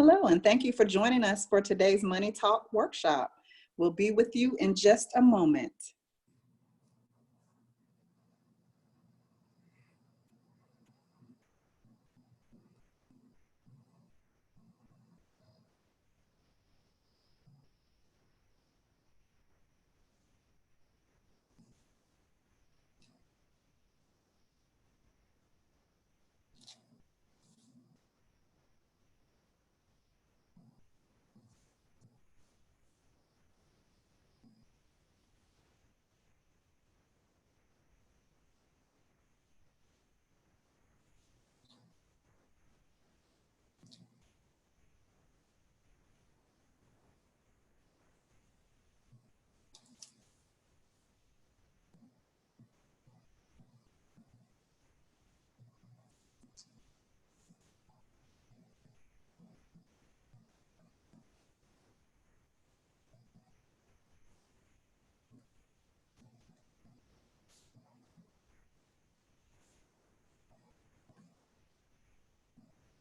Hello, and thank you for joining us for today's Money Talk workshop. We'll be with you in just a moment.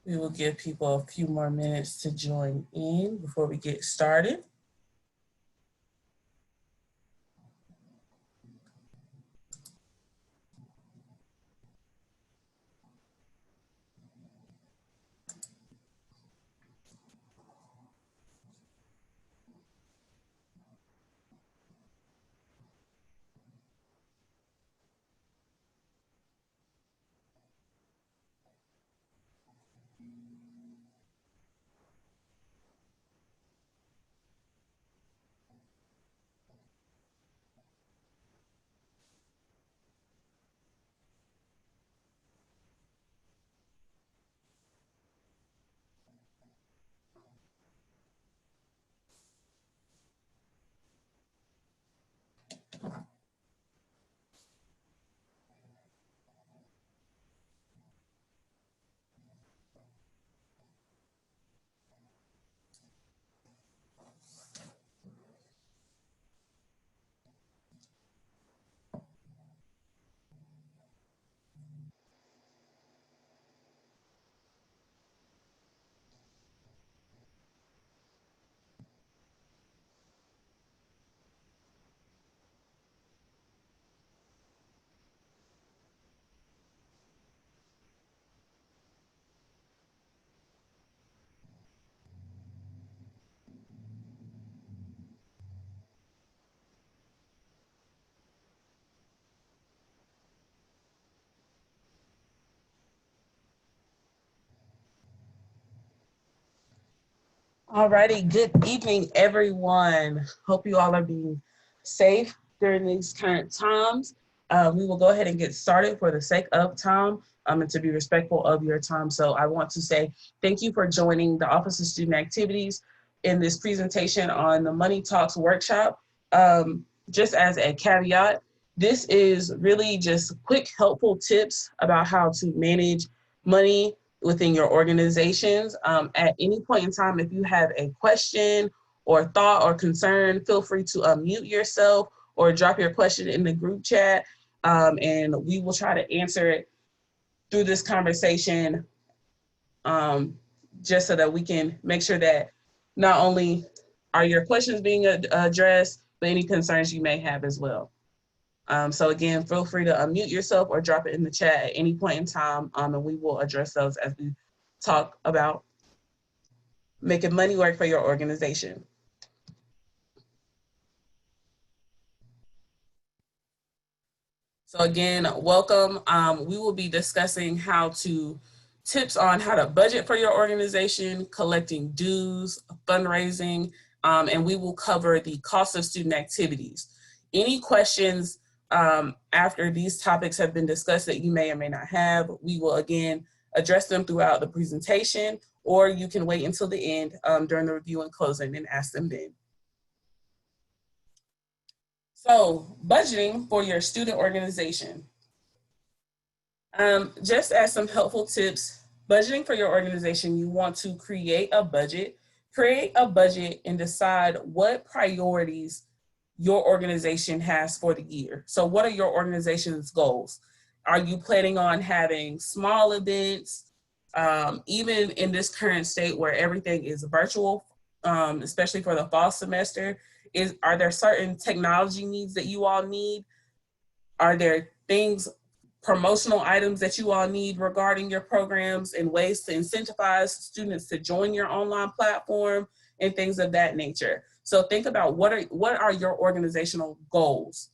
We will give people a few more minutes to join in before we get started. Alrighty, good evening, everyone. Hope you all are being safe during these current times. We will go ahead and get started for the sake of time and to be respectful of your time. So I want to say thank you for joining the Office of Student Activities in this presentation on the Money Talks workshop. Just as a caveat, this is really just quick, helpful tips about how to manage money within your organizations. At any point in time, if you have a question or thought or concern, feel free to unmute yourself or drop your question in the group chat, and we will try to answer it through this conversation, just so that we can make sure that not only are your questions being addressed, but any concerns you may have as well. So again, feel free to unmute yourself or drop it in the chat at any point in time, and we will address those as we talk about making money work for your organization. So again, welcome. We will be discussing tips on how to budget for your organization, collecting dues, fundraising, and we will cover the cost of student activities. Any questions after these topics have been discussed that you may or may not have, we will again address them throughout the presentation, or you can wait until the end during the review and closing and ask them then. So, budgeting for your student organization. Just as some helpful tips, budgeting for your organization, you want to create a budget and decide what priorities your organization has for the year. So what are your organization's goals? Are you planning on having small events, Even in this current state where everything is virtual, especially for the fall semester, are there certain technology needs that you all need? Are there things, promotional items that you all need regarding your programs and ways to incentivize students to join your online platform and things of that nature? So think about what are your organizational goals?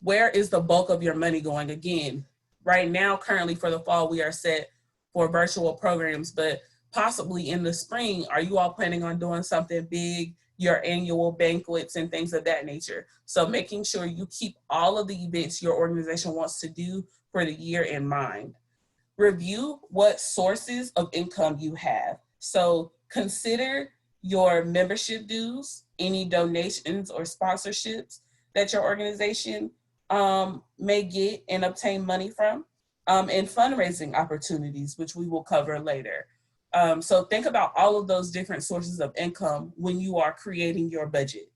Where is the bulk of your money going? Again, right now, currently for the fall, we are set for virtual programs, but possibly in the spring, are you all planning on doing something big, your annual banquets and things of that nature? So making sure you keep all of the events your organization wants to do for the year in mind. Review what sources of income you have. So consider your membership dues, any donations or sponsorships that your organization may get and obtain money from, and fundraising opportunities, which we will cover later. So think about all of those different sources of income when you are creating your budget.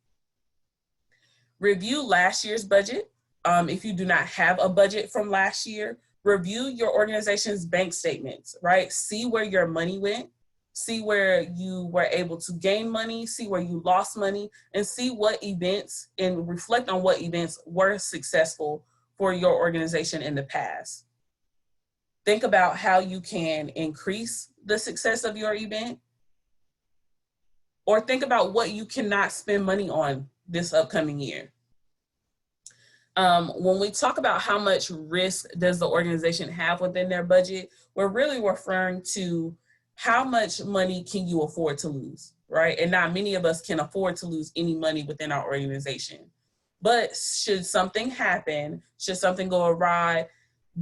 Review last year's budget. If you do not have a budget from last year, review your organization's bank statements, right? See where your money went, see where you were able to gain money, see where you lost money, and see what events, and reflect on what events were successful for your organization in the past. Think about how you can increase the success of your event, or think about what you cannot spend money on this upcoming year. When we talk about how much risk does the organization have within their budget, we're really referring to how much money can you afford to lose, right? And not many of us can afford to lose any money within our organization. But should something happen, should something go awry,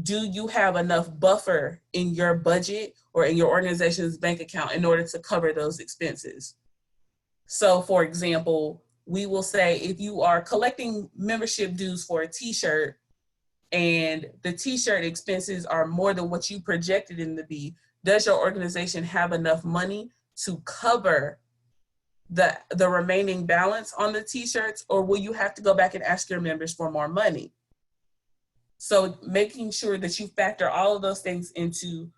do you have enough buffer in your budget or in your organization's bank account in order to cover those expenses? So for example, we will say if you are collecting membership dues for a t-shirt and the t-shirt expenses are more than what you projected them to be, does your organization have enough money to cover the remaining balance on the t-shirts, or will you have to go back and ask your members for more money? So making sure that you factor all of those things into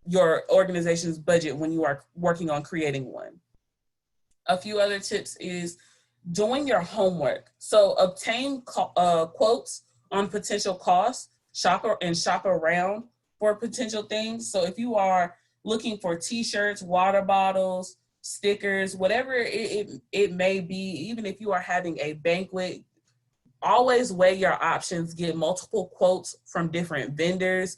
your organization's budget when you are working on creating one. A few other tips is doing your homework. So obtain quotes on potential costs, shop around for potential things. So if you are looking for t-shirts, water bottles, stickers, whatever it may be, even if you are having a banquet, always weigh your options, get multiple quotes from different vendors.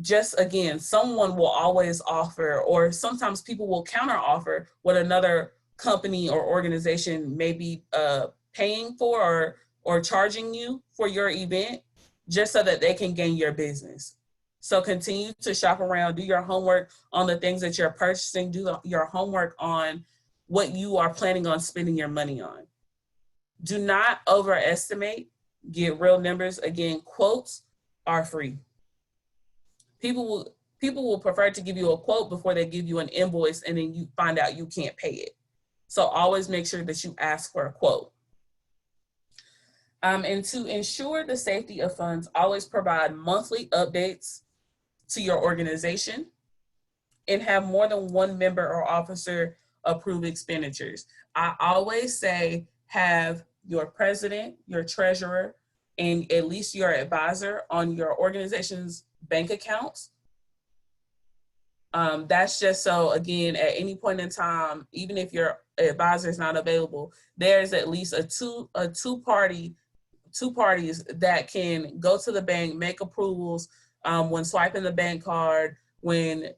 Just again, someone will always offer, or sometimes people will counter offer what another company or organization may be paying for or charging you for your event, just so that they can gain your business. So continue to shop around, do your homework on the things that you're purchasing, do your homework on what you are planning on spending your money on. Do not overestimate, get real numbers. Again, quotes are free. People will prefer to give you a quote before they give you an invoice and then you find out you can't pay it. So always make sure that you ask for a quote. And to ensure the safety of funds, always provide monthly updates to your organization and have more than one member or officer approve expenditures. I always say have your president, your treasurer, and at least your advisor on your organization's bank accounts. That's just so, again, at any point in time, even if your advisor is not available, there's at least two parties that can go to the bank, make approvals when swiping the bank card, when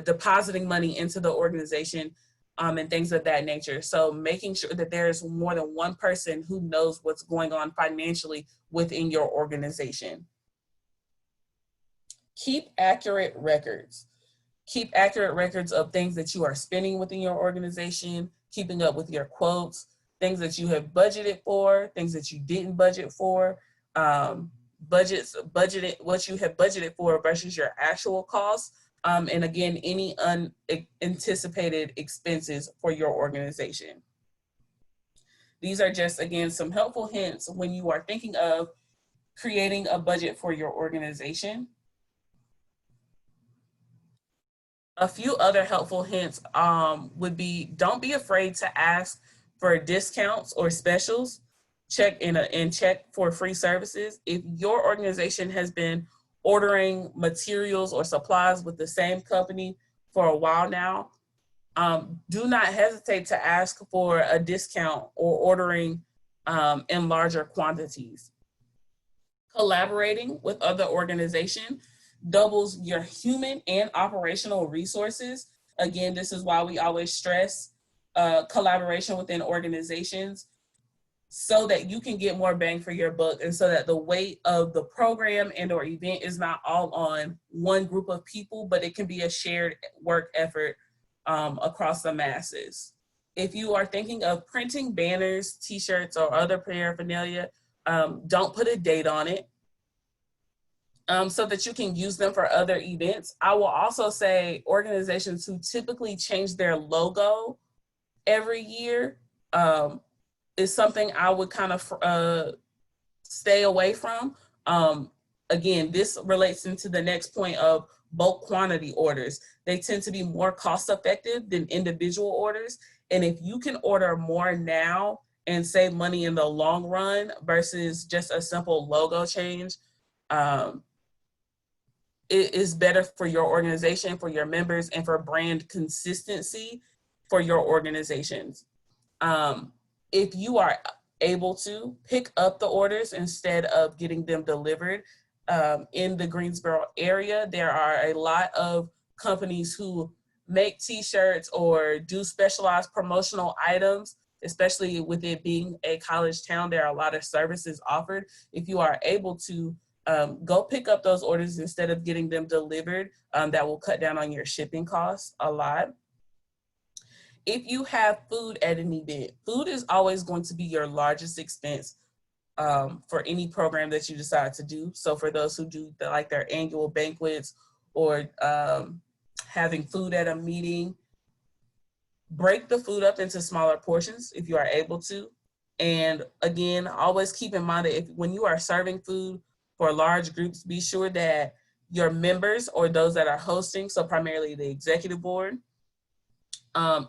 depositing money into the organization, and things of that nature. So making sure that there's more than one person who knows what's going on financially within your organization. Keep accurate records. Keep accurate records of things that you are spending within your organization, keeping up with your quotes, things that you have budgeted for, things that you didn't budget for, budgeted what you have budgeted for versus your actual costs. And again, any unanticipated expenses for your organization. These are just, again, some helpful hints when you are thinking of creating a budget for your organization. A few other helpful hints would be, don't be afraid to ask for discounts or specials. Check for free services. If your organization has been ordering materials or supplies with the same company for a while now, do not hesitate to ask for a discount or ordering in larger quantities. Collaborating with other organizations doubles your human and operational resources. Again, this is why we always stress collaboration within organizations, so that you can get more bang for your buck, and so that the weight of the program and or event is not all on one group of people, but it can be a shared work effort across the masses. If you are thinking of printing banners, t-shirts, or other paraphernalia, don't put a date on it, so that you can use them for other events. I will also say organizations who typically change their logo every year is something I would kind of stay away from. Again, this relates into the next point of bulk quantity orders. They tend to be more cost effective than individual orders. And if you can order more now and save money in the long run versus just a simple logo change, it is better for your organization, for your members, and for brand consistency for your organizations. If you are able to pick up the orders instead of getting them delivered in the Greensboro area, there are a lot of companies who make t-shirts or do specialized promotional items, especially with it being a college town. There are a lot of services offered. If you are able to go pick up those orders instead of getting them delivered, that will cut down on your shipping costs a lot. If you have food at an event, food is always going to be your largest expense for any program that you decide to do. So for those who do like their annual banquets or having food at a meeting, break the food up into smaller portions if you are able to. And again, always keep in mind that when you are serving food for large groups, be sure that your members or those that are hosting, so primarily the executive board,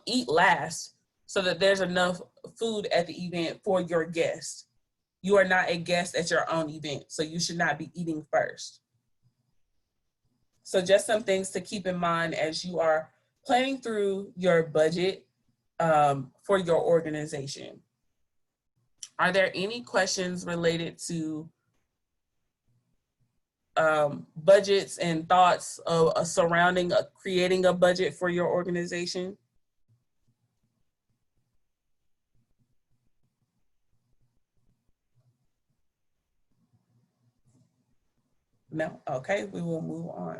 eat last so that there's enough food at the event for your guests. You are not a guest at your own event, so you should not be eating first. So just some things to keep in mind as you are planning through your budget for your organization. Are there any questions related to budgets and thoughts of surrounding creating a budget for your organization? No? Okay, we will move on.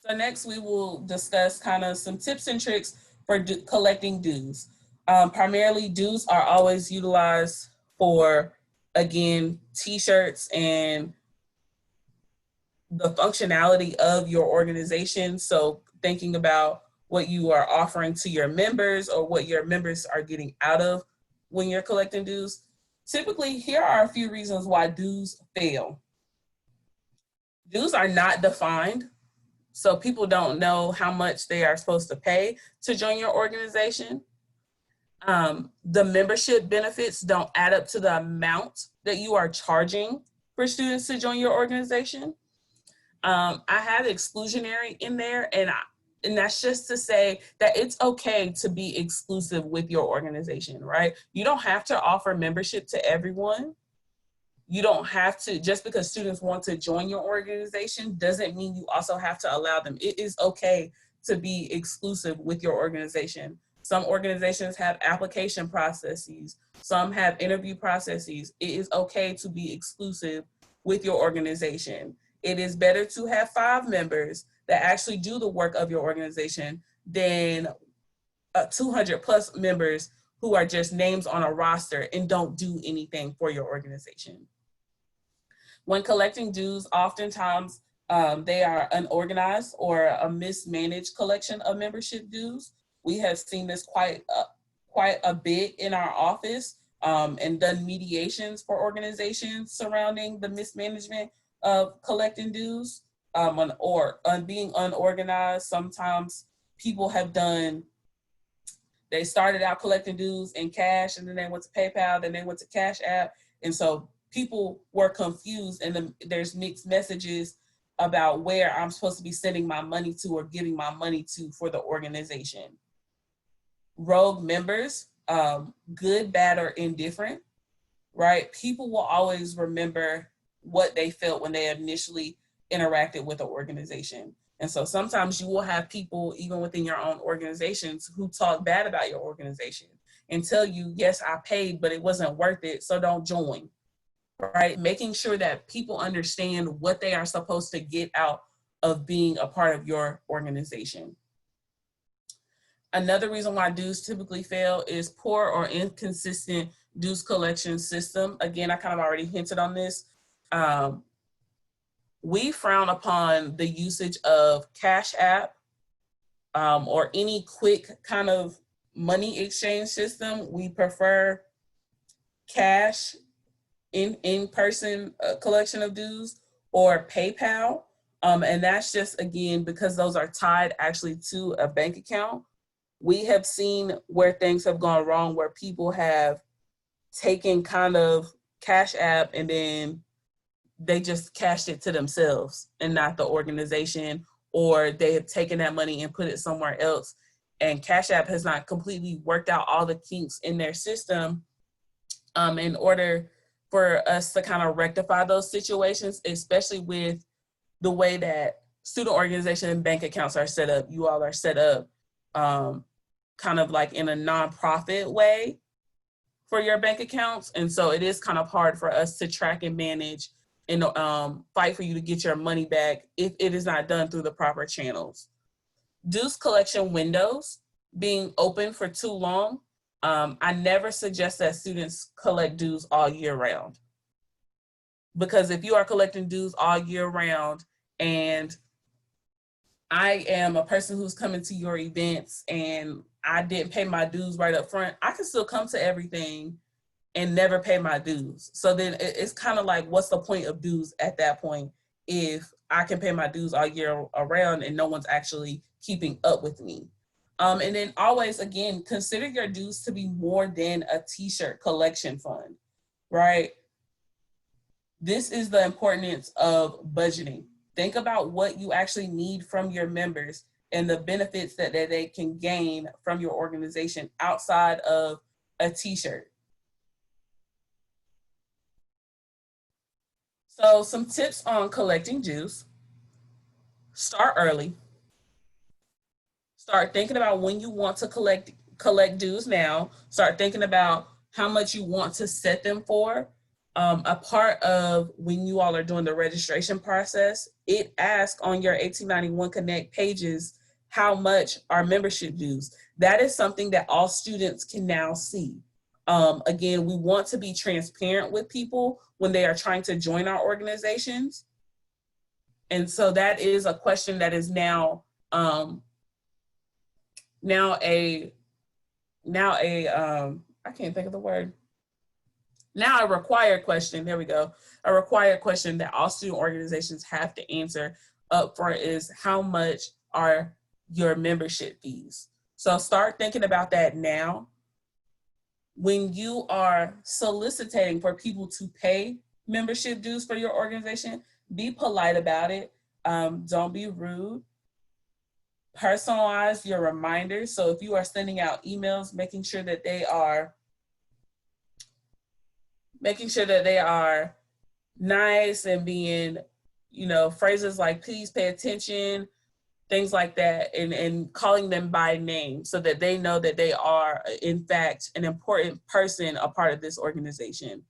So next we will discuss kind of some tips and tricks for collecting dues. Primarily dues are always utilized for, again, t-shirts and the functionality of your organization. So thinking about what you are offering to your members or what your members are getting out of when you're collecting dues. Typically, here are a few reasons why dues fail. Dues are not defined, so people don't know how much they are supposed to pay to join your organization. The membership benefits don't add up to the amount that you are charging for students to join your organization. I have exclusionary in there, and that's just to say that it's okay to be exclusive with your organization, right? You don't have to offer membership to everyone. You don't have to, just because students want to join your organization doesn't mean you also have to allow them. It is okay to be exclusive with your organization. Some organizations have application processes. Some have interview processes. It is okay to be exclusive with your organization. It is better to have 5 members that actually do the work of your organization than 200 plus members who are just names on a roster and don't do anything for your organization. When collecting dues, oftentimes they are unorganized or a mismanaged collection of membership dues. We have seen this quite a bit in our office. and done mediations for organizations surrounding the mismanagement of collecting dues, on being unorganized. Sometimes people have they started out collecting dues in cash, and then they went to PayPal, then they went to Cash App. And so people were confused, and there's mixed messages about where I'm supposed to be sending my money to or giving my money to for the organization. Rogue members, good, bad, or indifferent, right? People will always remember what they felt when they initially interacted with an organization. And so sometimes you will have people, even within your own organizations, who talk bad about your organization and tell you, yes, I paid, but it wasn't worth it, so don't join, right? Making sure that people understand what they are supposed to get out of being a part of your organization. Another reason why dues typically fail is poor or inconsistent dues collection system. Again, I kind of already hinted on this. We frown upon the usage of Cash App or any quick kind of money exchange system. We prefer cash, in-person collection of dues, or PayPal. And that's just, again, because those are tied actually to a bank account. We have seen where things have gone wrong, where people have taken kind of Cash App and then they just cashed it to themselves and not the organization, or they have taken that money and put it somewhere else. And Cash App has not completely worked out all the kinks in their system in order for us to kind of rectify those situations, especially with the way that student organization and bank accounts are set up. You all are set up kind of like in a nonprofit way for your bank accounts. And so it is kind of hard for us to track and manage and fight for you to get your money back if it is not done through the proper channels. Dues collection windows being open for too long. I never suggest that students collect dues all year round. Because if you are collecting dues all year round and I am a person who's coming to your events and I didn't pay my dues right up front, I can still come to everything and never pay my dues. So then it's kind of like, what's the point of dues at that point if I can pay my dues all year around and no one's actually keeping up with me? And then always, again, consider your dues to be more than a t-shirt collection fund, right? This is the importance of budgeting. Think about what you actually need from your members and the benefits that they can gain from your organization outside of a t-shirt. So some tips on collecting dues. Start early. Start thinking about when you want to collect dues now. Start thinking about how much you want to set them for. A part of when you all are doing the registration process, it asks on your 1891 Connect pages, how much are membership dues? That is something that all students can now see. Again, we want to be transparent with people when they are trying to join our organizations. And so that is a question that is now I can't think of the word. Now a required question, there we go. A required question that all student organizations have to answer up front is, how much are your membership fees? So start thinking about that now. When you are soliciting for people to pay membership dues for your organization, be polite about it. Don't be rude. Personalize your reminders. So if you are sending out emails, making sure that they are nice and being, phrases like please pay attention, things like that, and calling them by name so that they know that they are, in fact, an important person, a part of this organization.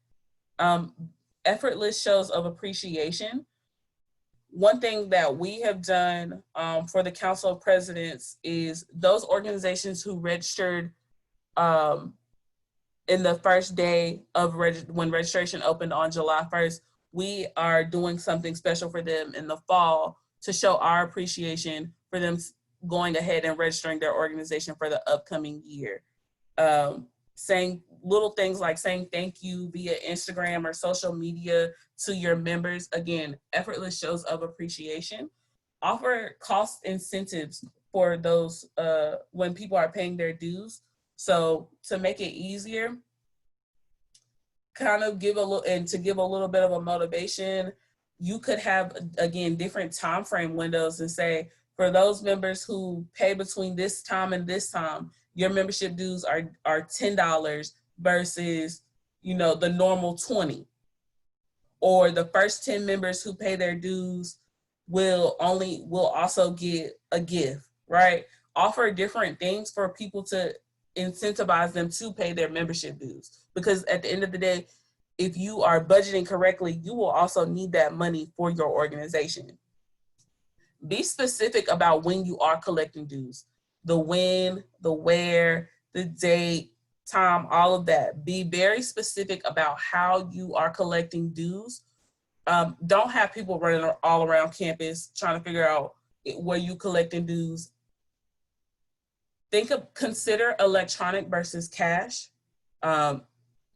Effortless shows of appreciation. One thing that we have done for the Council of Presidents is those organizations who registered in the first day of when registration opened on July 1st, we are doing something special for them in the fall to show our appreciation for them going ahead and registering their organization for the upcoming year. saying little things like saying thank you via Instagram or social media to your members. Again, effortless shows of appreciation. Offer cost incentives for those when people are paying their dues. So to make it easier, kind of give a little, and to give a little bit of a motivation, you could have, again, different time frame windows and say, for those members who pay between this time and this time, your membership dues are $10 versus, you know, the normal 20. Or the first 10 members who pay their dues will also get a gift, right? Offer different things for people to incentivize them to pay their membership dues. Because at the end of the day, if you are budgeting correctly, you will also need that money for your organization. Be specific about when you are collecting dues. The when, the where, the date, time, all of that. Be very specific about how you are collecting dues. Don't have people running all around campus trying to figure out where you collecting dues. Consider electronic versus cash.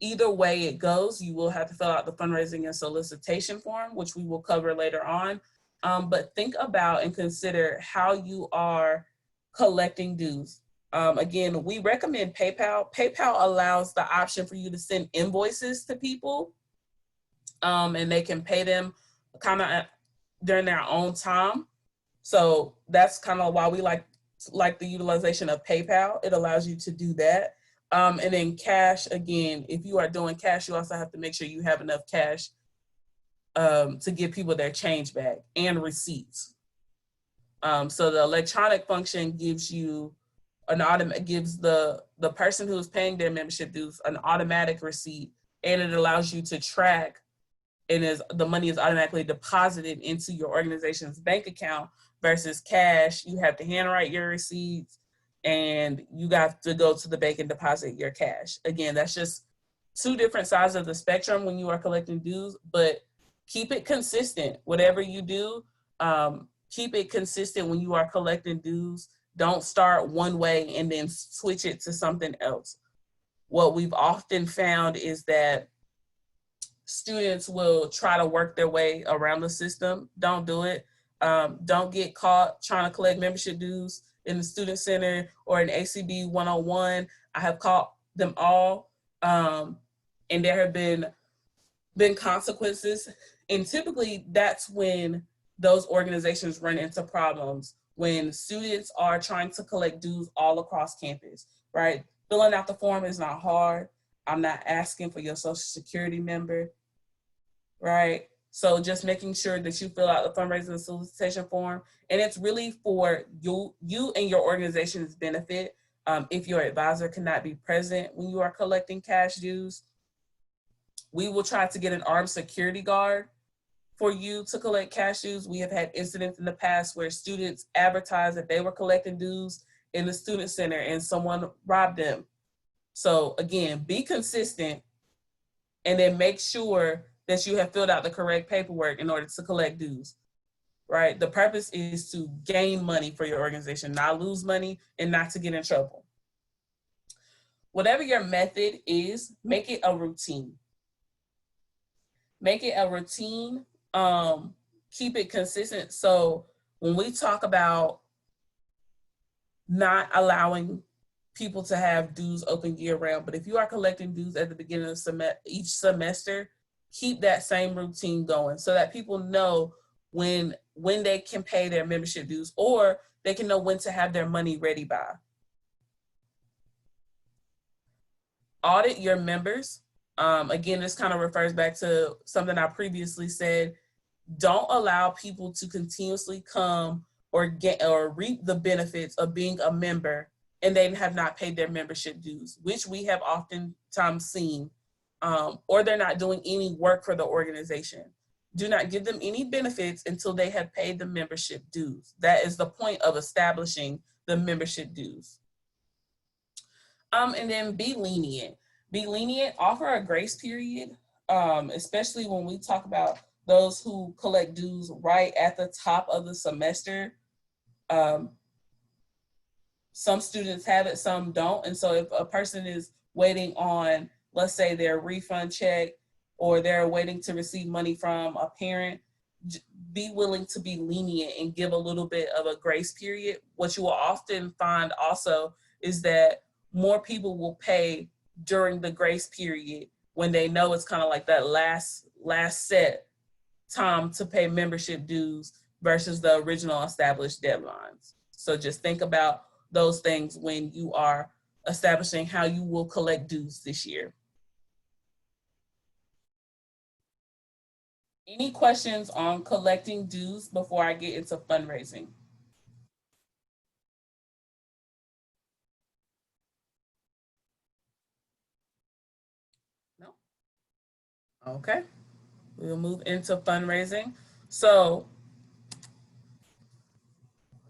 Either way it goes, you will have to fill out the fundraising and solicitation form, which we will cover later on. But think about and consider how you are collecting dues. Again, we recommend PayPal. PayPal allows the option for you to send invoices to people, and they can pay them kind of during their own time. So that's kind of why we like the utilization of PayPal. It allows you to do that. And then cash, again, if you are doing cash, you also have to make sure you have enough cash to give people their change back and receipts. So the electronic function gives you gives the person who is paying their membership dues an automatic receipt, and it allows you to track, and the money is automatically deposited into your organization's bank account. Versus cash, you have to handwrite your receipts and you got to go to the bank and deposit your cash. Again, that's just two different sides of the spectrum when you are collecting dues, but keep it consistent. Whatever you do, keep it consistent when you are collecting dues. Don't start one way and then switch it to something else. What we've often found is that students will try to work their way around the system. Don't do it. Don't get caught trying to collect membership dues in the student center or in ACB 101. I have caught them all, and there have been consequences. And typically that's when those organizations run into problems, when students are trying to collect dues all across campus, right? Filling out the form is not hard. I'm not asking for your social security number, right? So just making sure that you fill out the fundraising and solicitation form, and it's really for you and your organization's benefit. If your advisor cannot be present when you are collecting cash dues, we will try to get an armed security guard for you to collect cash dues. We have had incidents in the past where students advertised that they were collecting dues in the student center and someone robbed them. So again, be consistent, and then make sure that you have filled out the correct paperwork in order to collect dues, right? The purpose is to gain money for your organization, not lose money, and not to get in trouble. Whatever your method is, make it a routine. Make it a routine, keep it consistent. So when we talk about not allowing people to have dues open year round, but if you are collecting dues at the beginning of each semester, keep that same routine going so that people know when they can pay their membership dues, or they can know when to have their money ready by. Audit your members. Again, this kind of refers back to something I previously said. Don't allow people to continuously come or reap the benefits of being a member and they have not paid their membership dues, which we have oftentimes seen. Or they're not doing any work for the organization. Do not give them any benefits until they have paid the membership dues. That is the point of establishing the membership dues. And then be lenient. Be lenient, offer a grace period, especially when we talk about those who collect dues right at the top of the semester. Some students have it, some don't. And so if a person is waiting on, let's say, their refund check, or they're waiting to receive money from a parent, be willing to be lenient and give a little bit of a grace period. What you will often find also is that more people will pay during the grace period when they know it's kind of like that last set time to pay membership dues versus the original established deadlines. So just think about those things when you are establishing how you will collect dues this year. Any questions on collecting dues before I get into fundraising? No? Okay, we'll move into fundraising. So,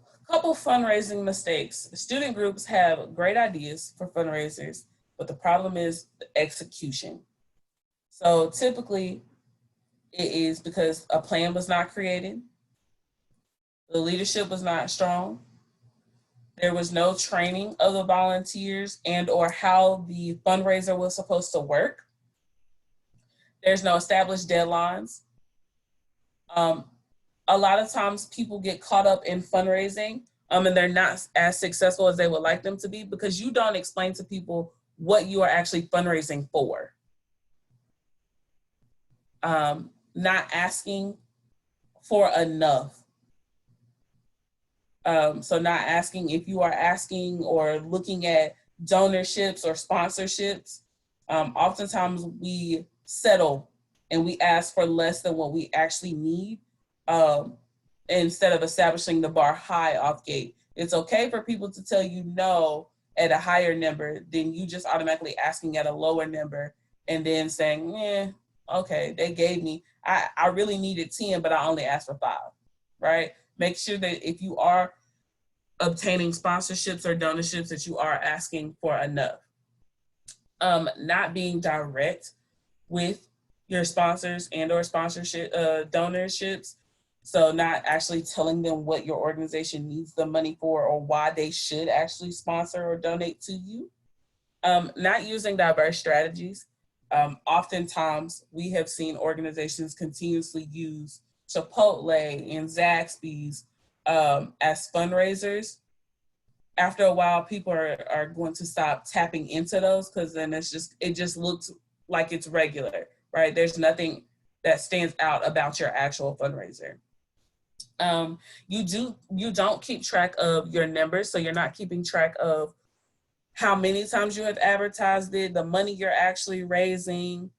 a couple fundraising mistakes. Student groups have great ideas for fundraisers, but the problem is the execution. So typically, it is because a plan was not created, the leadership was not strong, there was no training of the volunteers and or how the fundraiser was supposed to work. There's no established deadlines. A lot of times people get caught up in fundraising and they're not as successful as they would like them to be because you don't explain to people what you are actually fundraising for. Not asking for enough. So not asking if you are asking or looking at donorships or sponsorships. Oftentimes we settle and we ask for less than what we actually need instead of establishing the bar high off gate. It's okay for people to tell you no at a higher number than you just automatically asking at a lower number and then saying, okay, they gave me, I really needed 10, but I only asked for 5, right? Make sure that if you are obtaining sponsorships or donorships that you are asking for enough. Not being direct with your sponsors and or sponsorship donorships. So not actually telling them what your organization needs the money for or why they should actually sponsor or donate to you. Not using diverse strategies. Oftentimes, we have seen organizations continuously use Chipotle and Zaxby's as fundraisers. After a while, people are going to stop tapping into those because then it just looks like it's regular, right? There's nothing that stands out about your actual fundraiser. You don't keep track of your numbers, so you're not keeping track of how many times you have advertised it, the money you're actually raising,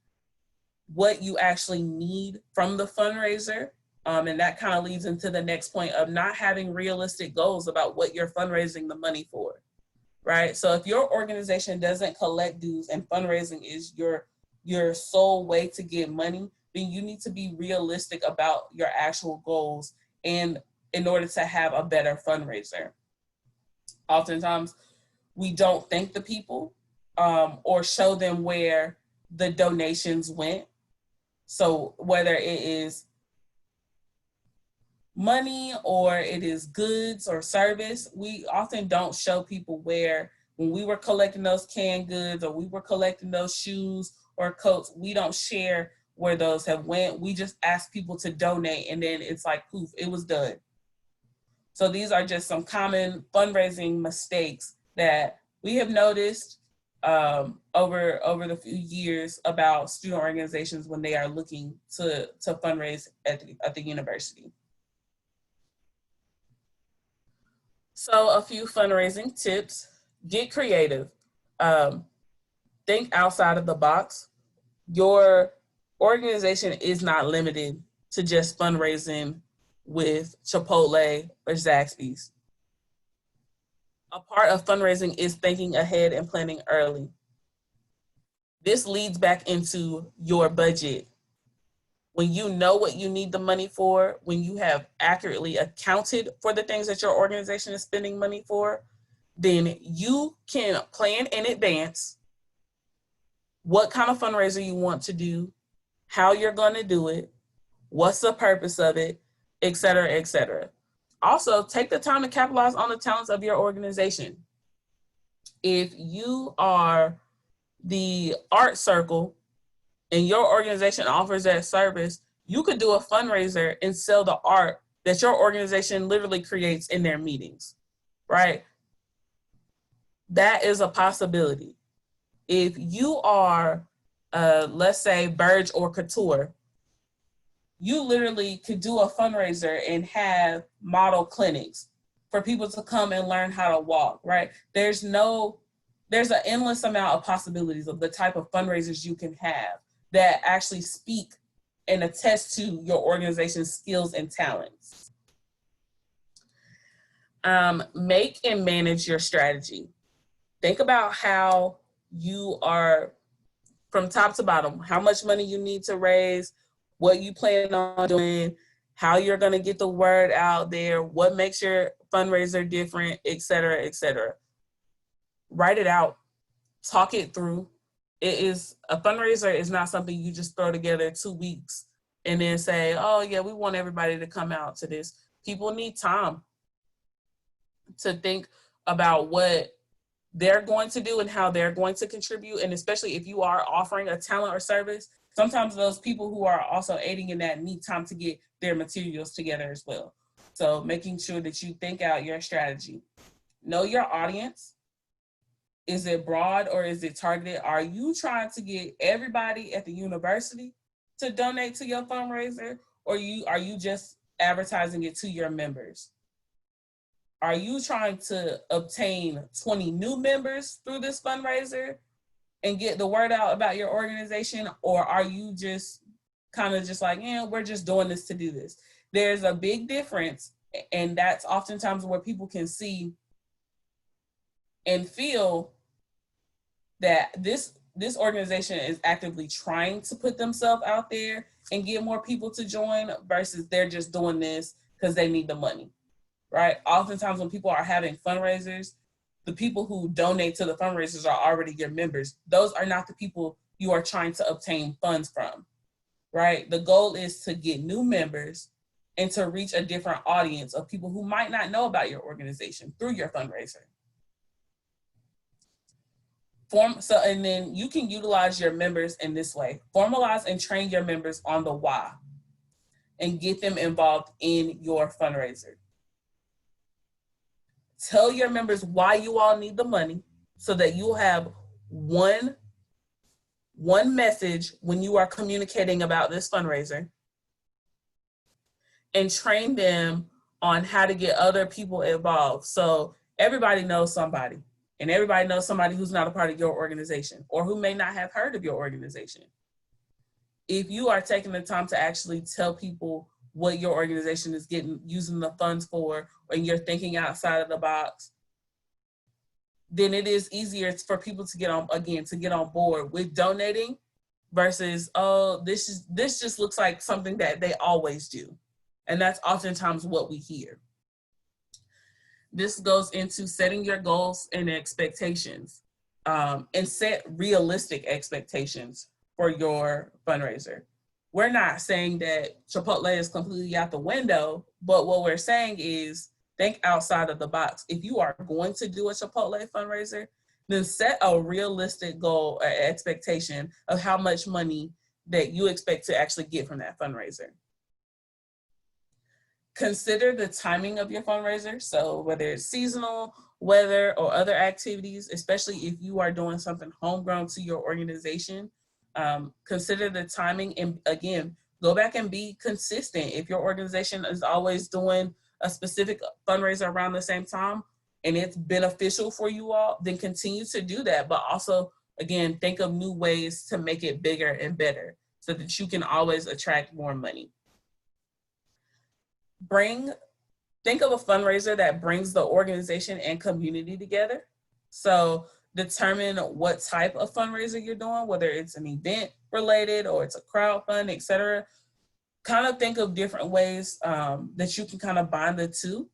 what you actually need from the fundraiser. And that kind of leads into the next point of not having realistic goals about what you're fundraising the money for, right? So if your organization doesn't collect dues and fundraising is your sole way to get money, then you need to be realistic about your actual goals and in order to have a better fundraiser. Oftentimes, we don't thank the people or show them where the donations went. So whether it is money or it is goods or service, we often don't show people where, when we were collecting those canned goods or we were collecting those shoes or coats, we don't share where those have went. We just ask people to donate and then it's like, poof, it was done. So these are just some common fundraising mistakes that we have noticed over the few years about student organizations when they are looking to fundraise at the university. So a few fundraising tips: get creative. Think outside of the box. Your organization is not limited to just fundraising with Chipotle or Zaxby's. A part of fundraising is thinking ahead and planning early. This leads back into your budget. When you know what you need the money for, when you have accurately accounted for the things that your organization is spending money for, then you can plan in advance what kind of fundraiser you want to do, how you're going to do it, what's the purpose of it, et cetera, et cetera. Also, take the time to capitalize on the talents of your organization. If you are the art circle and your organization offers that service, you could do a fundraiser and sell the art that your organization literally creates in their meetings, right? That is a possibility. If you are, let's say, Burge or Couture, you literally could do a fundraiser and have model clinics for people to come and learn how to walk, right? There's an endless amount of possibilities of the type of fundraisers you can have that actually speak and attest to your organization's skills and talents. Make and manage your strategy. Think about how you are, from top to bottom, how much money you need to raise, what you plan on doing, how you're going to get the word out there, what makes your fundraiser different, et cetera, et cetera. Write it out, talk it through. A fundraiser is not something you just throw together 2 weeks and then say, oh yeah, we want everybody to come out to this. People need time to think about what they're going to do and how they're going to contribute. And especially if you are offering a talent or service, sometimes those people who are also aiding in that need time to get their materials together as well. So making sure that you think out your strategy. Know your audience. Is it broad or is it targeted? Are you trying to get everybody at the university to donate to your fundraiser, or are you just advertising it to your members? Are you trying to obtain 20 new members through this fundraiser and get the word out about your organization? Or are you just kind of just like, yeah, we're just doing this to do this? There's a big difference, and that's oftentimes where people can see and feel that this organization is actively trying to put themselves out there and get more people to join versus they're just doing this because they need the money, right? Oftentimes when people are having fundraisers, the people who donate to the fundraisers are already your members. Those are not the people you are trying to obtain funds from, right? The goal is to get new members and to reach a different audience of people who might not know about your organization through your fundraiser. And then you can utilize your members in this way. Formalize and train your members on the why and get them involved in your fundraiser. Tell your members why you all need the money so that you'll have one message when you are communicating about this fundraiser, and train them on how to get other people involved. So everybody knows somebody, and everybody knows somebody who's not a part of your organization or who may not have heard of your organization. If you are taking the time to actually tell people what your organization is using the funds for, and you're thinking outside of the box, then it is easier for people to get on board with donating versus, oh, this just looks like something that they always do. And that's oftentimes what we hear. This goes into setting your goals and expectations, and set realistic expectations for your fundraiser. We're not saying that Chipotle is completely out the window, but what we're saying is think outside of the box. If you are going to do a Chipotle fundraiser, then set a realistic goal or expectation of how much money that you expect to actually get from that fundraiser. Consider the timing of your fundraiser. So whether it's seasonal, weather, or other activities, especially if you are doing something homegrown to your organization, consider the timing. And again, go back and be consistent. If your organization is always doing a specific fundraiser around the same time and it's beneficial for you all, then continue to do that. But also, again, think of new ways to make it bigger and better so that you can always attract more money. Think of a fundraiser that brings the organization and community together. So determine what type of fundraiser you're doing, whether it's an event related or it's a crowdfund, et cetera. Kind of think of different ways that you can kind of bind the two.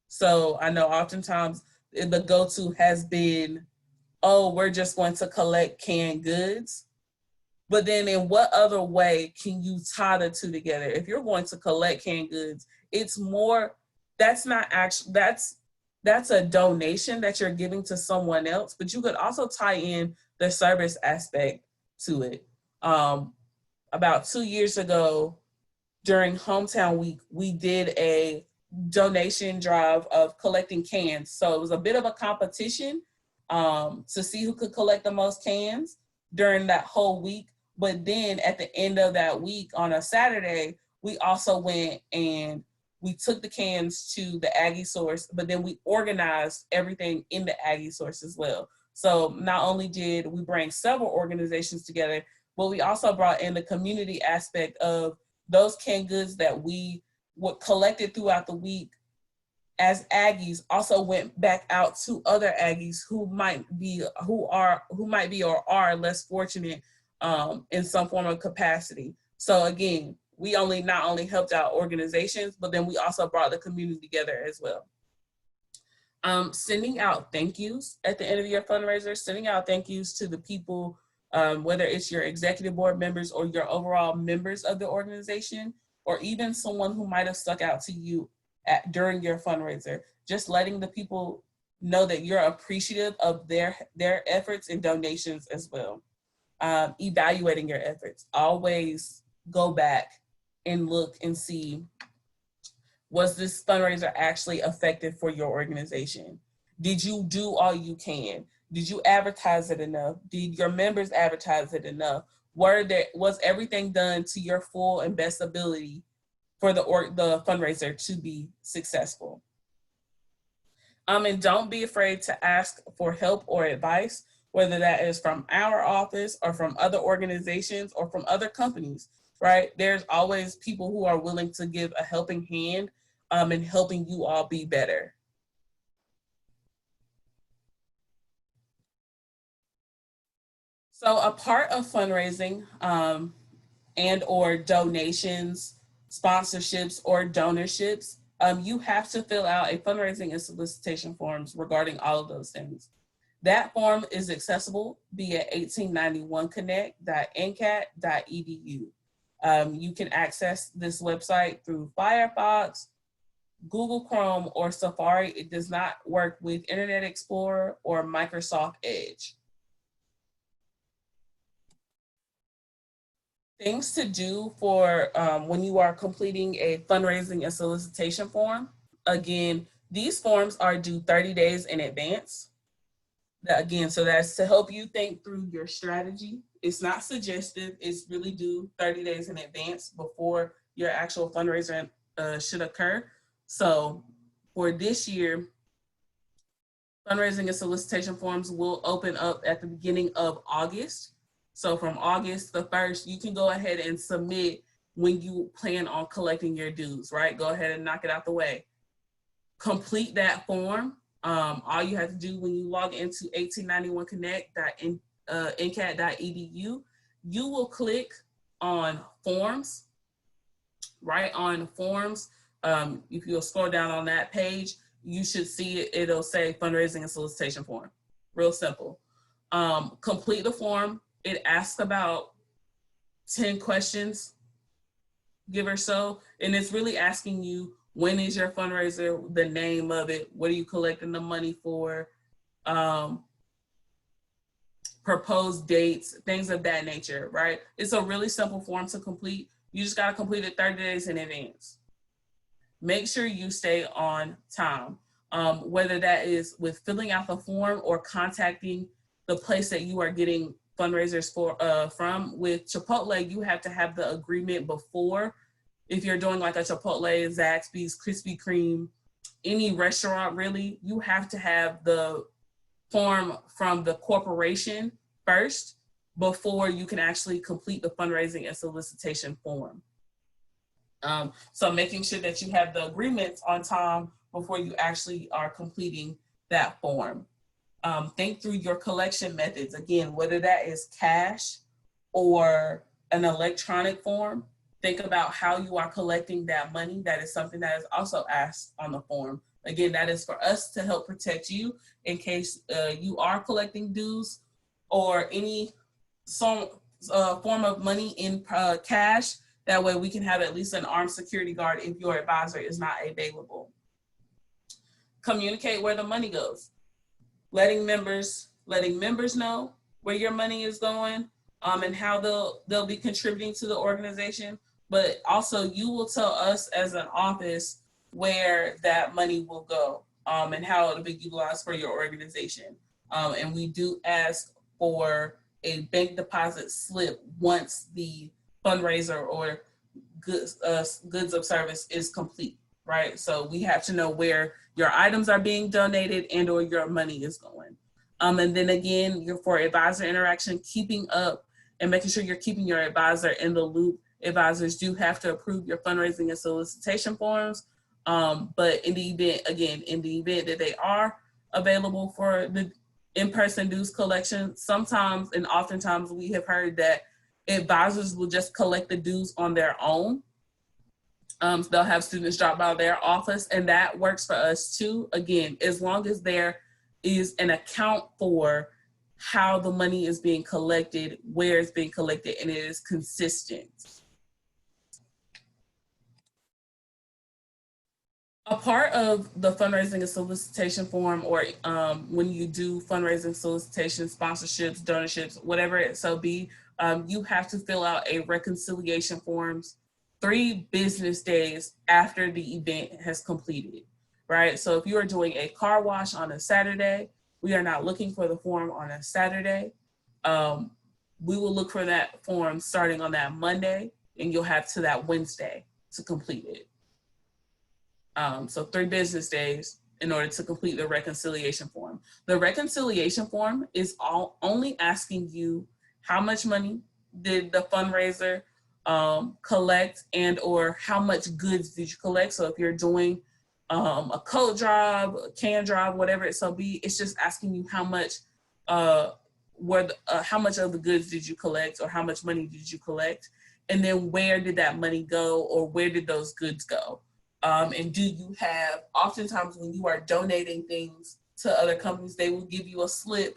So I know oftentimes the go-to has been, oh, we're just going to collect canned goods. But then in what other way can you tie the two together? If you're going to collect canned goods, it's more, that's a donation that you're giving to someone else, but you could also tie in the service aspect to it. About 2 years ago, during Hometown Week, we did a donation drive of collecting cans. So it was a bit of a competition to see who could collect the most cans during that whole week. But then at the end of that week on a Saturday, we also went and we took the cans to the Aggie Source, but then we organized everything in the Aggie Source as well. So not only did we bring several organizations together, but we also brought in the community aspect of those canned goods that we collected throughout the week as Aggies also went back out to other Aggies who might be or are less fortunate in some form of capacity. So again, we not only helped out organizations, but then we also brought the community together as well. Sending out thank yous at the end of your fundraiser, sending out thank yous to the people, whether it's your executive board members or your overall members of the organization, or even someone who might have stuck out to you during your fundraiser, just letting the people know that you're appreciative of their efforts and donations as well. Evaluating your efforts. Always go back and look and see, was this fundraiser actually effective for your organization? Did you do all you can? Did you advertise it enough? Did your members advertise it enough? Was everything done to your full and best ability for the fundraiser to be successful? And don't be afraid to ask for help or advice, whether that is from our office or from other organizations or from other companies, right? There's always people who are willing to give a helping hand in helping you all be better. So a part of fundraising and or donations, sponsorships, or donorships, you have to fill out a fundraising and solicitation forms regarding all of those things. That form is accessible via 1891connect.ncat.edu. You can access this website through Firefox, Google Chrome, or Safari. It does not work with Internet Explorer or Microsoft Edge. Things to do for when you are completing a fundraising and solicitation form. Again, these forms are due 30 days in advance. So that's to help you think through your strategy. It's not suggestive, it's really due 30 days in advance before your actual fundraiser should occur. So for this year, fundraising and solicitation forms will open up at the beginning of August. So from August the 1st, you can go ahead and submit when you plan on collecting your dues, right? Go ahead and knock it out the way. Complete that form. All you have to do when you log into 1891connect.ncat.edu, you will click on forms, right on forms. If you'll scroll down on that page, you should see it. It'll say fundraising and solicitation form. Real simple. Complete the form. It asks about 10 questions, give or so, and it's really asking you, when is your fundraiser, the name of it, what are you collecting the money for, proposed dates, things of that nature, right? It's a really simple form to complete. You just gotta complete it 30 days in advance. Make sure you stay on time, whether that is with filling out the form or contacting the place that you are getting fundraisers from. With Chipotle, you have to have the agreement before. If you're doing like a Chipotle, Zaxby's, Krispy Kreme, any restaurant really, you have to have the form from the corporation first before you can actually complete the fundraising and solicitation form. So making sure that you have the agreements on time before you actually are completing that form. Think through your collection methods. Again, whether that is cash or an electronic form, think about how you are collecting that money. That is something that is also asked on the form. Again, that is for us to help protect you in case you are collecting dues or any form of money in cash. That way we can have at least an armed security guard if your advisor is not available. Communicate where the money goes. Letting members know where your money is going, and how they'll be contributing to the organization. But also you will tell us as an office where that money will go, and how it'll be utilized for your organization. And we do ask for a bank deposit slip once the fundraiser or goods of service is complete, right? So we have to know where your items are being donated and or your money is going. And then again, for advisor interaction, keeping up and making sure you're keeping your advisor in the loop. Advisors do have to approve your fundraising and solicitation forms. But in the event that they are available for the in-person dues collection, sometimes and oftentimes we have heard that advisors will just collect the dues on their own. They'll have students drop by their office, and that works for us too. Again, as long as there is an account for how the money is being collected, where it's being collected, and it is consistent. A part of the fundraising and solicitation form, or when you do fundraising, solicitation, sponsorships, donorships, whatever it so be, you have to fill out a reconciliation forms 3 business days after the event has completed, right? So if you are doing a car wash on a Saturday, we are not looking for the form on a Saturday. We will look for that form starting on that Monday, and you'll have to that Wednesday to complete it. So 3 business days in order to complete the reconciliation form. The reconciliation form is only asking you how much money did the fundraiser collect, and or how much goods did you collect. So if you're doing a coat drive, a can drive, whatever it so be, it's just asking you how much how much of the goods did you collect, or how much money did you collect, and then where did that money go, or where did those goods go. And do you have, oftentimes when you are donating things to other companies, they will give you a slip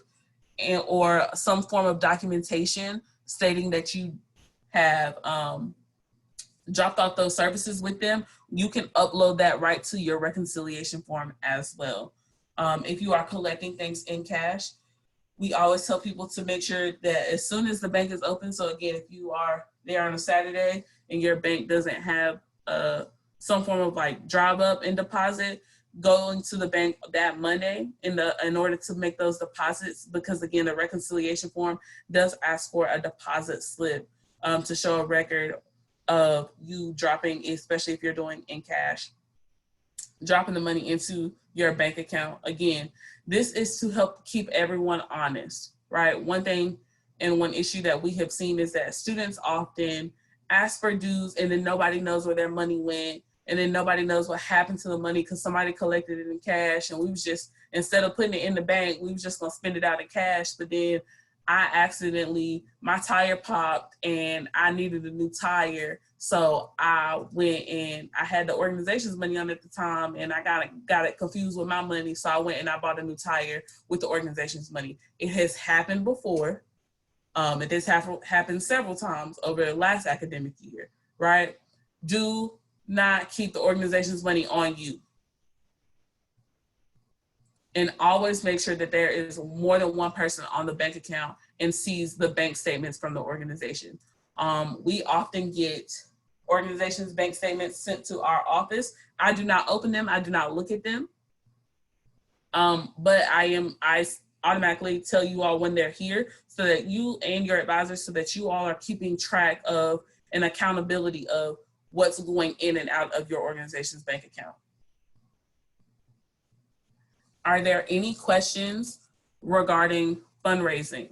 or some form of documentation stating that you have dropped off those services with them. You can upload that right to your reconciliation form as well. If you are collecting things in cash, we always tell people to make sure that as soon as the bank is open, so again, if you are there on a Saturday and your bank doesn't have some form of like drive up and deposit, going to the bank that Monday in order to make those deposits, because again, the reconciliation form does ask for a deposit slip to show a record of you dropping, especially if you're doing in cash, dropping the money into your bank account. Again, this is to help keep everyone honest, right? One thing and one issue that we have seen is that students often ask for dues and then nobody knows where their money went, and then nobody knows what happened to the money because somebody collected it in cash, and we was just, instead of putting it in the bank, we was just gonna spend it out in cash. But then my tire popped and I needed a new tire. So I went and I had the organization's money on at the time, and I got it confused with my money. So I went and I bought a new tire with the organization's money. It has happened before. It has happened several times over the last academic year, right? Do not keep the organization's money on you. And always make sure that there is more than one person on the bank account and sees the bank statements from the organization. We often get organizations' bank statements sent to our office. I do not open them, I do not look at them. But I automatically tell you all when they're here so that you and your advisors, so that you all are keeping track of and accountability of what's going in and out of your organization's bank account. Are there any questions regarding fundraising?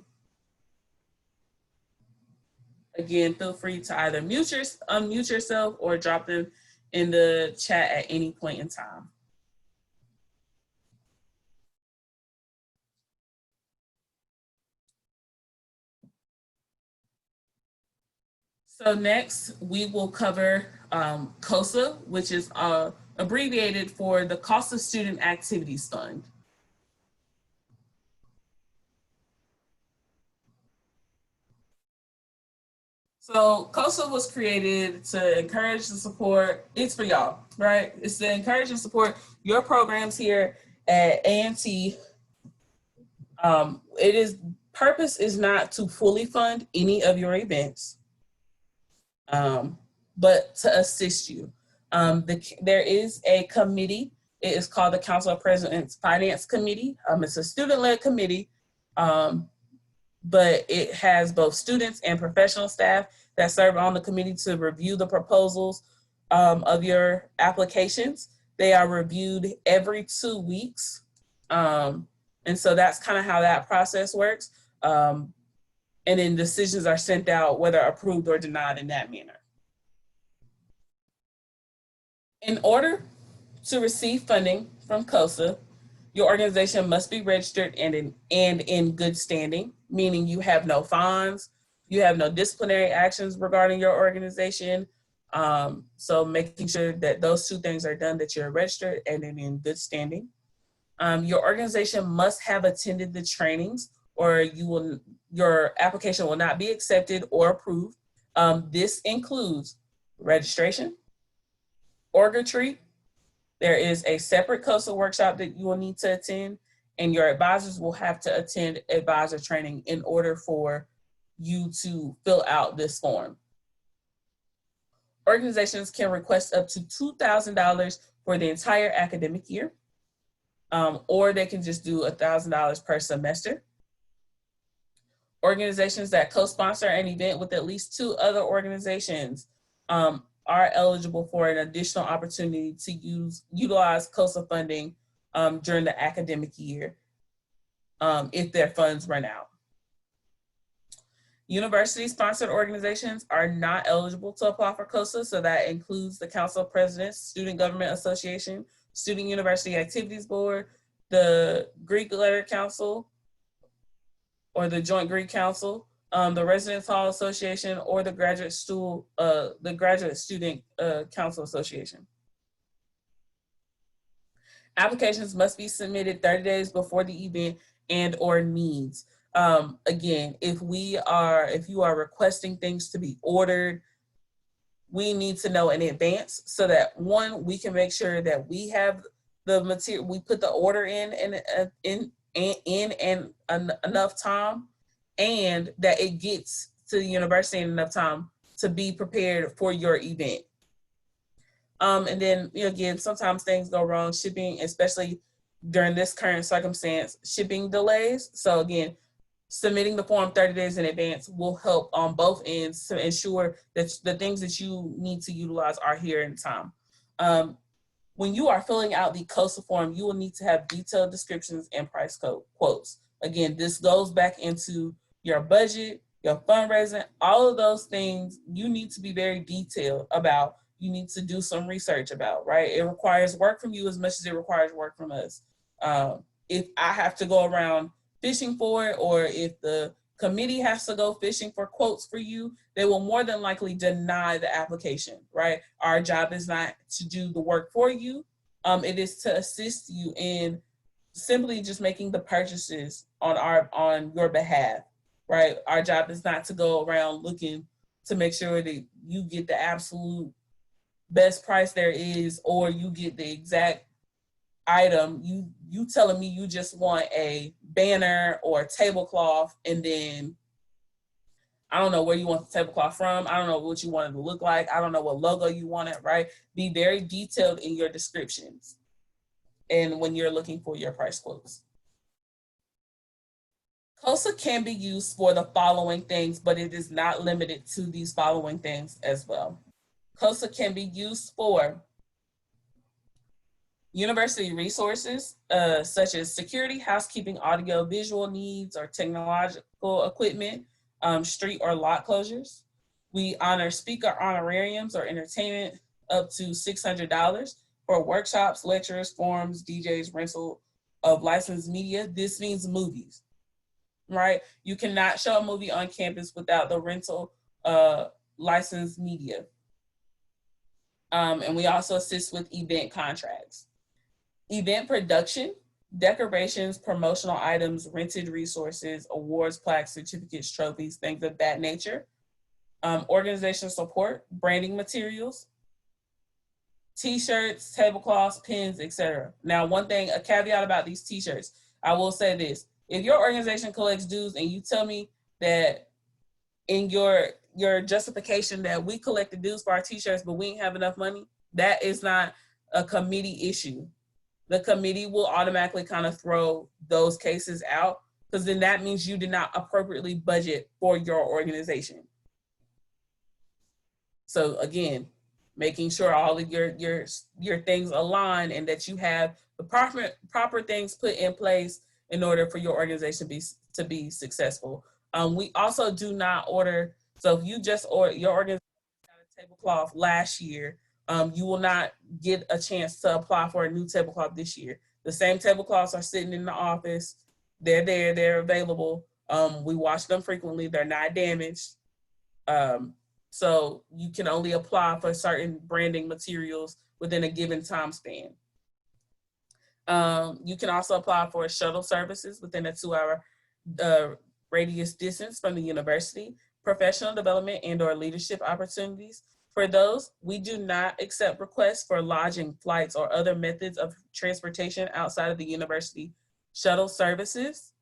Again, feel free to either unmute yourself or drop them in the chat at any point in time. So next, we will cover COSA, which is abbreviated for the COSA Student Activities Fund. So COSA was created to encourage and support, it's for y'all, right? It's to encourage and support your programs here at A&T. It is purpose is not to fully fund any of your events, but to assist you. There is a committee. It is called the Council of Presidents Finance Committee. It's a student-led committee, but it has both students and professional staff that serve on the committee to review the proposals of your applications. They are reviewed every 2 weeks. And so that's kind of how that process works. And then decisions are sent out, whether approved or denied in that manner. In order to receive funding from COSA, your organization must be registered and in good standing, meaning you have no fines, you have no disciplinary actions regarding your organization. So making sure that those two things are done, that you're registered and in good standing. Your organization must have attended the trainings, or your application will not be accepted or approved. This includes registration, org retreat. There is a separate COSA workshop that you will need to attend, and your advisors will have to attend advisor training in order for you to fill out this form. Organizations can request up to $2,000 for the entire academic year, or they can just do $1,000 per semester. Organizations that co-sponsor an event with at least 2 other organizations are eligible for an additional opportunity to utilize COSA funding during the academic year if their funds run out. University-sponsored organizations are not eligible to apply for COSA, so that includes the Council of Presidents, Student Government Association, Student University Activities Board, the Greek Letter Council, or the Joint Greek Council, the Residence Hall Association, or the Graduate Student Council Association. Applications must be submitted 30 days before the event and/or needs. Again, if you are requesting things to be ordered, we need to know in advance so that, one, we can make sure that we have the material, we put the order in enough time, and that it gets to the university in enough time to be prepared for your event. And then, again, sometimes things go wrong, shipping, especially during this current circumstance, shipping delays. So again, submitting the form 30 days in advance will help on both ends to ensure that the things that you need to utilize are here in time. When you are filling out the COSA form, you will need to have detailed descriptions and price quotes. Again, this goes back into your budget, your fundraising, all of those things you need to be very detailed about. You need to do some research about, right? It requires work from you as much as it requires work from us. If I have to go around fishing for it, or if the committee has to go fishing for quotes for you, they will more than likely deny the application, right? Our job is not to do the work for you. It is to assist you in simply just making the purchases on your behalf, right? Our job is not to go around looking to make sure that you get the absolute best price there is, or you get the exact item. You telling me you just want a banner or a tablecloth, and then I don't know where you want the tablecloth from. I don't know what you want it to look like. I don't know what logo you want it, right? Be very detailed in your descriptions and when you're looking for your price quotes. COSA can be used for the following things, but it is not limited to these following things as well. COSA can be used for university resources, such as security, housekeeping, audio, visual needs, or technological equipment, street or lot closures. We honor speaker honorariums or entertainment up to $600 for workshops, lectures, forums, DJs, rental of licensed media. This means movies, right? You cannot show a movie on campus without the rental licensed media. And we also assist with event contracts. Event production, decorations, promotional items, rented resources, awards, plaques, certificates, trophies, things of that nature. Organizational support, branding materials, t-shirts, tablecloths, pins, etc. Now, one thing, a caveat about these t-shirts, I will say this, If your organization collects dues and you tell me that in your justification that we collected dues for our t-shirts, but we ain't have enough money, that is not a committee issue. The committee will automatically kind of throw those cases out, because then that means you did not appropriately budget for your organization. So again, making sure all of your things align and that you have the proper things put in place in order for your organization to be successful. We also do not order, so if you just order, your organization got a tablecloth last year, you will not get a chance to apply for a new tablecloth this year. The same tablecloths are sitting in the office. They're there, they're available. We wash them frequently, they're not damaged. So you can only apply for certain branding materials within a given time span. You can also apply for shuttle services within a 2-hour radius distance from the university, professional development and/or leadership opportunities. For those, we do not accept requests for lodging, flights, or other methods of transportation outside of the university shuttle services.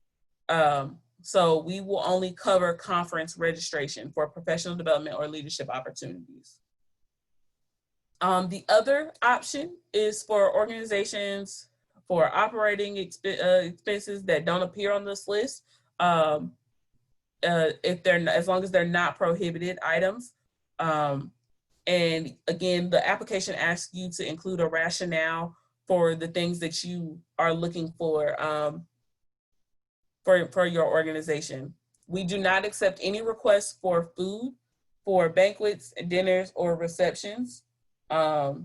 So we will only cover conference registration for professional development or leadership opportunities. The other option is for organizations for operating expenses that don't appear on this list, if they're as long as they're not prohibited items. And again, the application asks you to include a rationale for the things that you are looking for your organization. We do not accept any requests for food, for banquets, dinners, or receptions. So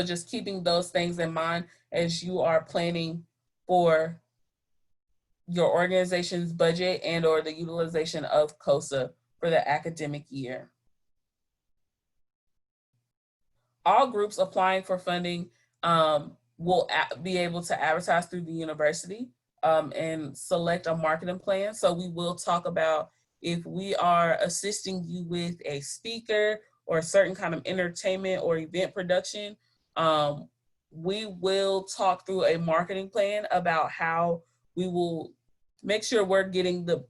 just keeping those things in mind as you are planning for your organization's budget and or the utilization of COSA for the academic year. All groups applying for funding will be able to advertise through the university and select a marketing plan. So we will talk about if we are assisting you with a speaker or a certain kind of entertainment or event production, we will talk through a marketing plan about how we will make sure we're getting the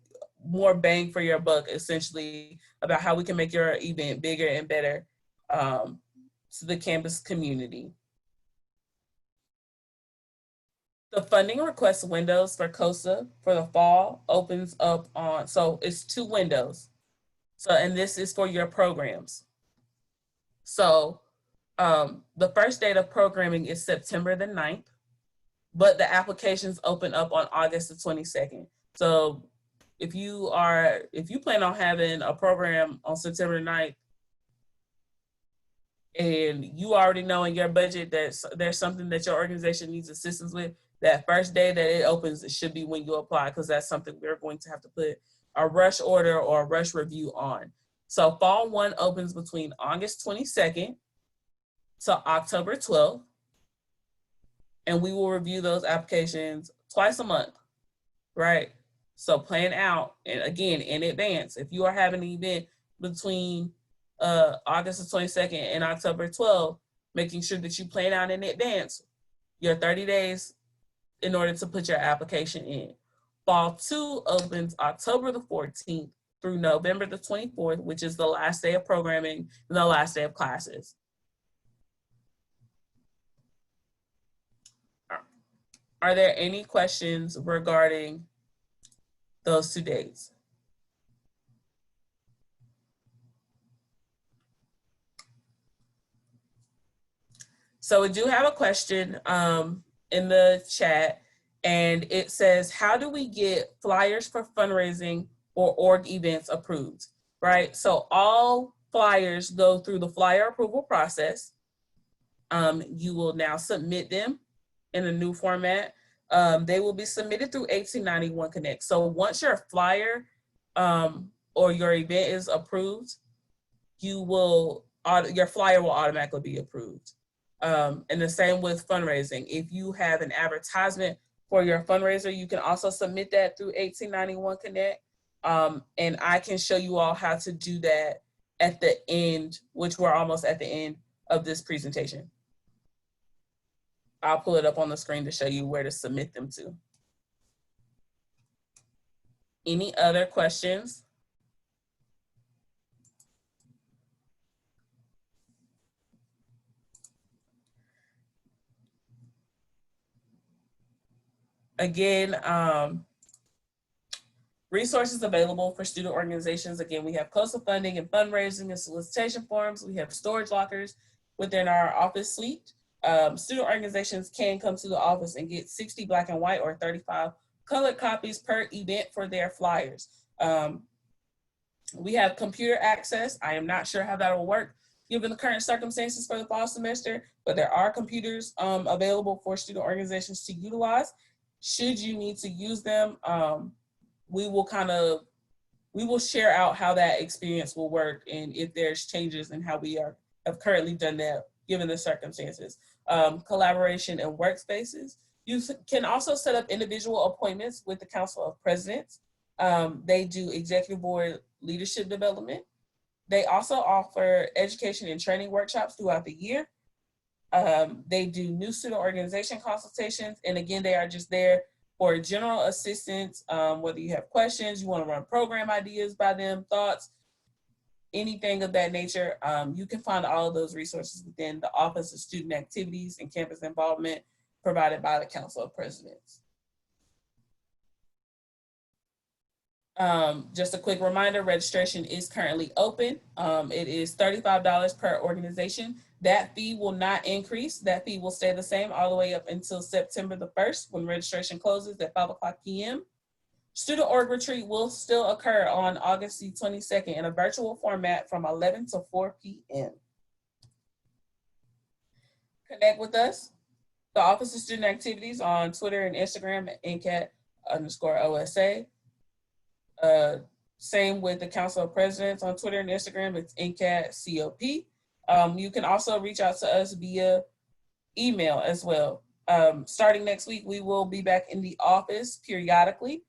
more bang for your buck, essentially, about how we can make your event bigger and better to the campus community. The funding request windows for COSA for the fall opens up on, so it's 2 windows. So, and this is for your programs. So the first date of programming is September the 9th, but the applications open up on August the 22nd. So if you plan on having a program on September 9th, and you already know in your budget that there's something that your organization needs assistance with, that first day that it opens, it should be when you apply, because that's something we're going to have to put a rush order or a rush review on. So fall 1 opens between August 22nd to October 12th, and we will review those applications twice a month, right? So plan out, and again, in advance. If you are having an event between August the 22nd and October 12th, making sure that you plan out in advance your 30 days in order to put your application in. Fall 2 opens October the 14th through November the 24th, which is the last day of programming and the last day of classes. Are there any questions regarding those 2 dates? So we do have a question in the chat, and it says, how do we get flyers for fundraising or org events approved, right? So all flyers go through the flyer approval process. You will now submit them in a new format. They will be submitted through 1891 Connect. So once your flyer or your event is approved, your flyer will automatically be approved. And the same with fundraising. If you have an advertisement for your fundraiser, you can also submit that through 1891 Connect. And I can show you all how to do that at the end, which we're almost at the end of this presentation. I'll pull it up on the screen to show you where to submit them to. Any other questions? Again, resources available for student organizations. Again, we have COSA funding and fundraising and solicitation forms. We have storage lockers within our office suite. Student organizations can come to the office and get 60 black and white or 35 colored copies per event for their flyers. We have computer access. I am not sure how that will work given the current circumstances for the fall semester, but there are computers available for student organizations to utilize. Should you need to use them, we will share out how that experience will work and if there's changes in how we have currently done that given the circumstances. Collaboration and workspaces. You can also set up individual appointments with the Council of Presidents. They do executive board leadership development. They also offer education and training workshops throughout the year. They do new student organization consultations. And again, they are just there for general assistance, whether you have questions, you want to run program ideas by them, thoughts, anything of that nature. You can find all of those resources within the Office of Student Activities and Campus Involvement provided by the Council of Presidents. Just a quick reminder, registration is currently open. It is $35 per organization. That fee will not increase. That fee will stay the same all the way up until September the 1st when registration closes at 5:00 p.m. Student org retreat will still occur on August the 22nd in a virtual format from 11 to 4 p.m. Connect with us, the Office of Student Activities on Twitter and Instagram at NCAT_OSA. Same with the Council of Presidents on Twitter and Instagram, it's NCAT-COP. You can also reach out to us via email as well. Starting next week, we will be back in the office periodically.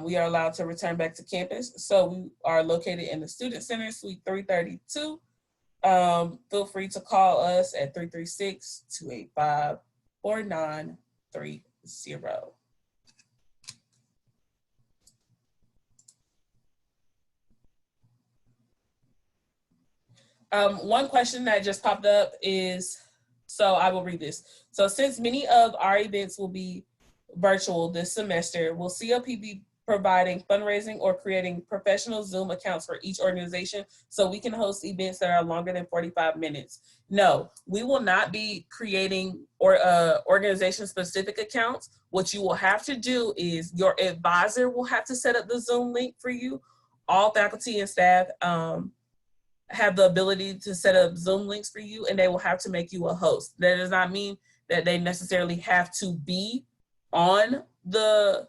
We are allowed to return back to campus. So we are located in the Student Center, Suite 332. Feel free to call us at 336-285-4930. One question that just popped up is, so I will read this. So since many of our events will be virtual this semester, will COP be providing fundraising or creating professional Zoom accounts for each organization so we can host events that are longer than 45 minutes? No, we will not be creating organization-specific accounts. What you will have to do is your advisor will have to set up the Zoom link for you. All faculty and staff have the ability to set up Zoom links for you, and they will have to make you a host. That does not mean that they necessarily have to be on the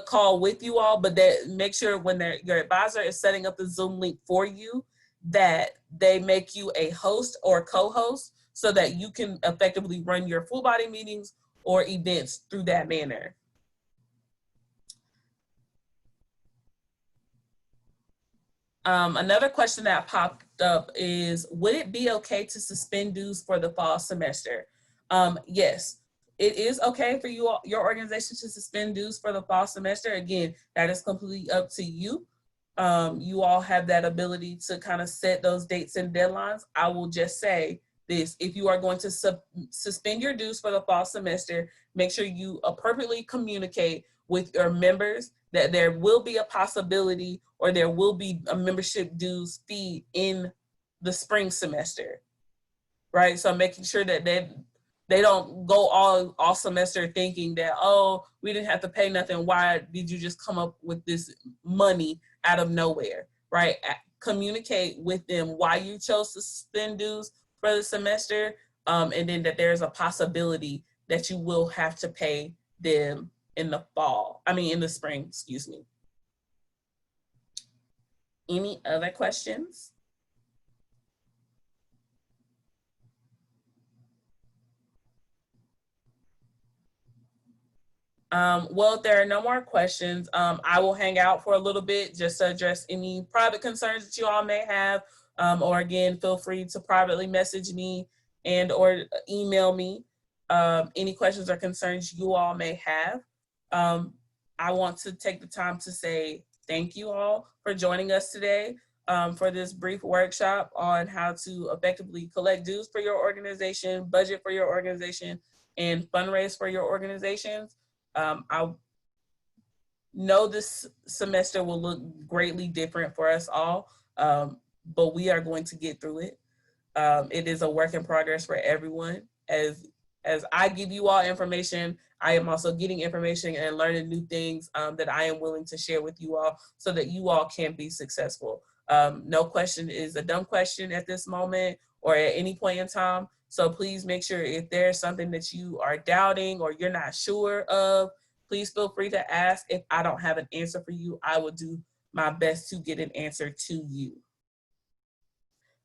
call with you all, but that make sure when your advisor is setting up the Zoom link for you, that they make you a host or co-host so that you can effectively run your full body meetings or events through that manner. Another question that popped up is, would it be okay to suspend dues for the fall semester? Yes, it is okay for your organization to suspend dues for the fall semester. Again, that is completely up to you. You all have that ability to kind of set those dates and deadlines. I will just say this: if you are going to suspend your dues for the fall semester, make sure you appropriately communicate with your members that there will be a possibility or there will be a membership dues fee in the spring semester, right? So making sure that they don't go all semester thinking that, oh, we didn't have to pay nothing. Why did you just come up with this money out of nowhere, right? Communicate with them why you chose to suspend dues for the semester, and then that there's a possibility that you will have to pay them in the spring, excuse me. Any other questions? Well, if there are no more questions, I will hang out for a little bit just to address any private concerns that you all may have, or again, feel free to privately message me and or email me any questions or concerns you all may have. I want to take the time to say thank you all for joining us today for this brief workshop on how to effectively collect dues for your organization, budget for your organization, and fundraise for your organizations. I know this semester will look greatly different for us all, but we are going to get through it. It is a work in progress for everyone. As I give you all information, I am also getting information and learning new things that I am willing to share with you all so that you all can be successful. No question is a dumb question at this moment or at any point in time. So please make sure if there's something that you are doubting or you're not sure of, please feel free to ask. If I don't have an answer for you, I will do my best to get an answer to you.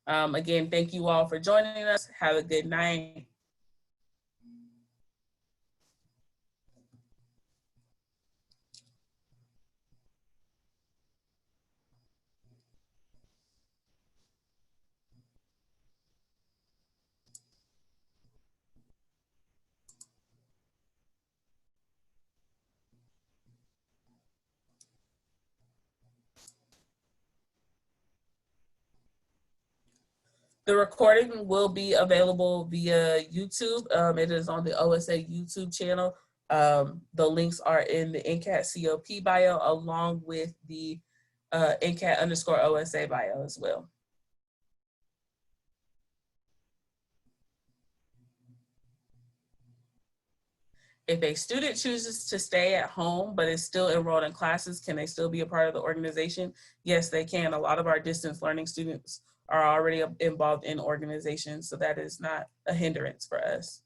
Again, thank you all for joining us. Have a good night. The recording will be available via YouTube. It is on the OSA YouTube channel. The links are in the NCAT COP bio along with the NCAT_OSA bio as well. If a student chooses to stay at home but is still enrolled in classes, can they still be a part of the organization? Yes, they can. A lot of our distance learning students are already involved in organizations, so that is not a hindrance for us.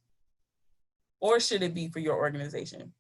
Or should it be for your organization?